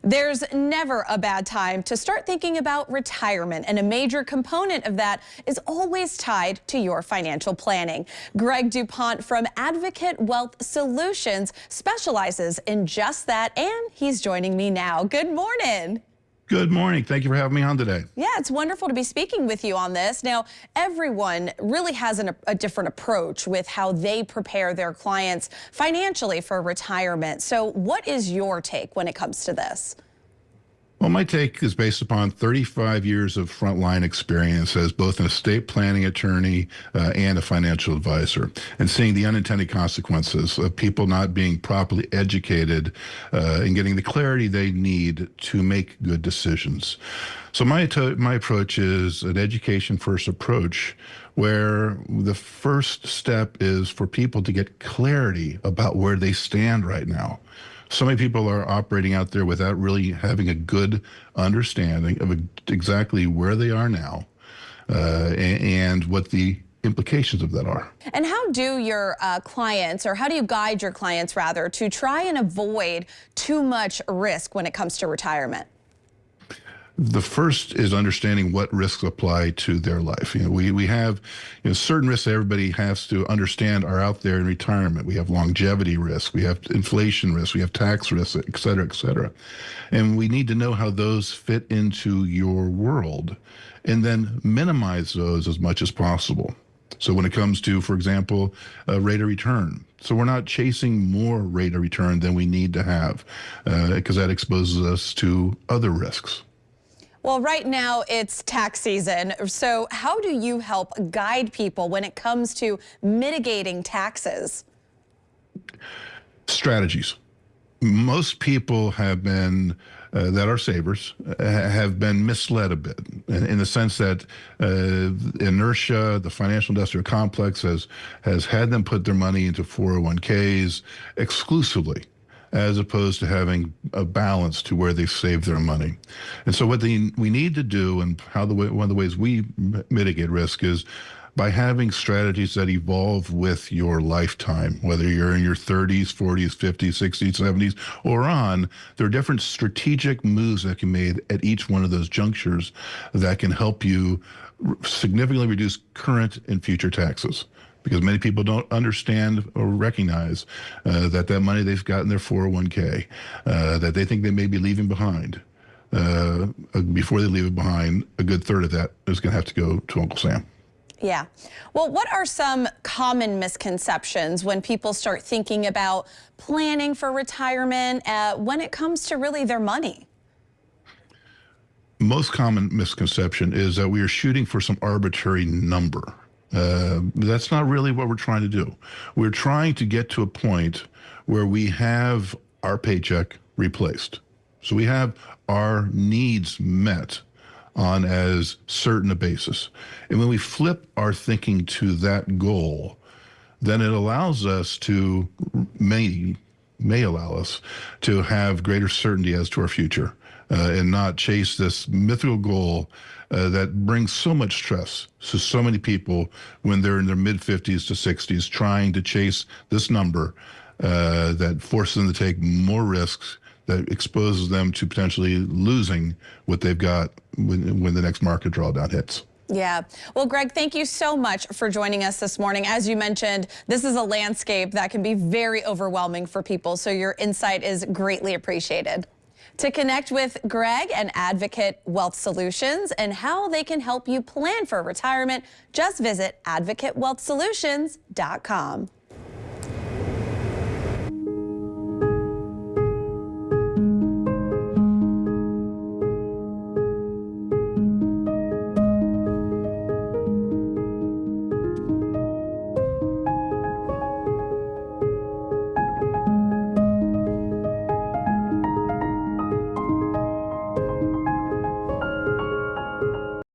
There's never a bad time to start thinking about retirement, and a major component of that is always tied to your financial planning. Greg DuPont from Advocate Wealth Solutions specializes in just that, and he's joining me now. Good morning. Good morning. Thank you for having me on today. Yeah, it's wonderful to be speaking with you on this. Now, everyone really has a different approach with how they prepare their clients financially for retirement. So what is your take when it comes to this? Well, my take is based upon 35 years of frontline experience as both an estate planning attorney and a financial advisor, and seeing the unintended consequences of people not being properly educated and getting the clarity they need to make good decisions. So my approach is an education-first approach, where the first step is for people to get clarity about where they stand right now. So many people are operating out there without really having a good understanding of exactly where they are now and what the implications of that are. And how do your clients, or how do you guide your clients rather, to try and avoid too much risk when it comes to retirement? The first is understanding what risks apply to their life. We have certain risks that everybody has to understand are out there in retirement. We have longevity risk, we have inflation risk, we have tax risk, et cetera, et cetera. And we need to know how those fit into your world and then minimize those as much as possible. So when it comes to, for example, rate of return, so we're not chasing more rate of return than we need to have because that exposes us to other risks. Well, right now it's tax season. So how do you help guide people when it comes to mitigating taxes? Strategies. Most people have been, that are savers, have been misled a bit in the sense that inertia, the financial industrial complex has had them put their money into 401ks exclusively, as opposed to having a balance to where they save their money. And so what we need to do, and one of the ways we mitigate risk, is by having strategies that evolve with your lifetime, whether you're in your 30s, 40s, 50s, 60s, 70s, or on. There are different strategic moves that can be made at each one of those junctures that can help you significantly reduce current and future taxes. Because many people don't understand or recognize that money they've got in their 401k, that they think they may be leaving behind, before they leave it behind, a good third of that is going to have to go to Uncle Sam. Yeah. Well, what are some common misconceptions when people start thinking about planning for retirement when it comes to really their money? Most common misconception is that we are shooting for some arbitrary number. That's not really what we're trying to do. We're trying to get to a point where we have our paycheck replaced. So we have our needs met on as certain a basis. And when we flip our thinking to that goal, then it allows us to, may allow us to have greater certainty as to our future and not chase this mythical goal that brings so much stress to so many people when they're in their mid-50s to 60s trying to chase this number that forces them to take more risks, that exposes them to potentially losing what they've got when the next market drawdown hits. Yeah. Well, Greg, thank you so much for joining us this morning. As you mentioned, this is a landscape that can be very overwhelming for people, so your insight is greatly appreciated. To connect with Greg and Advocate Wealth Solutions and how they can help you plan for retirement, just visit advocatewealthsolutions.com.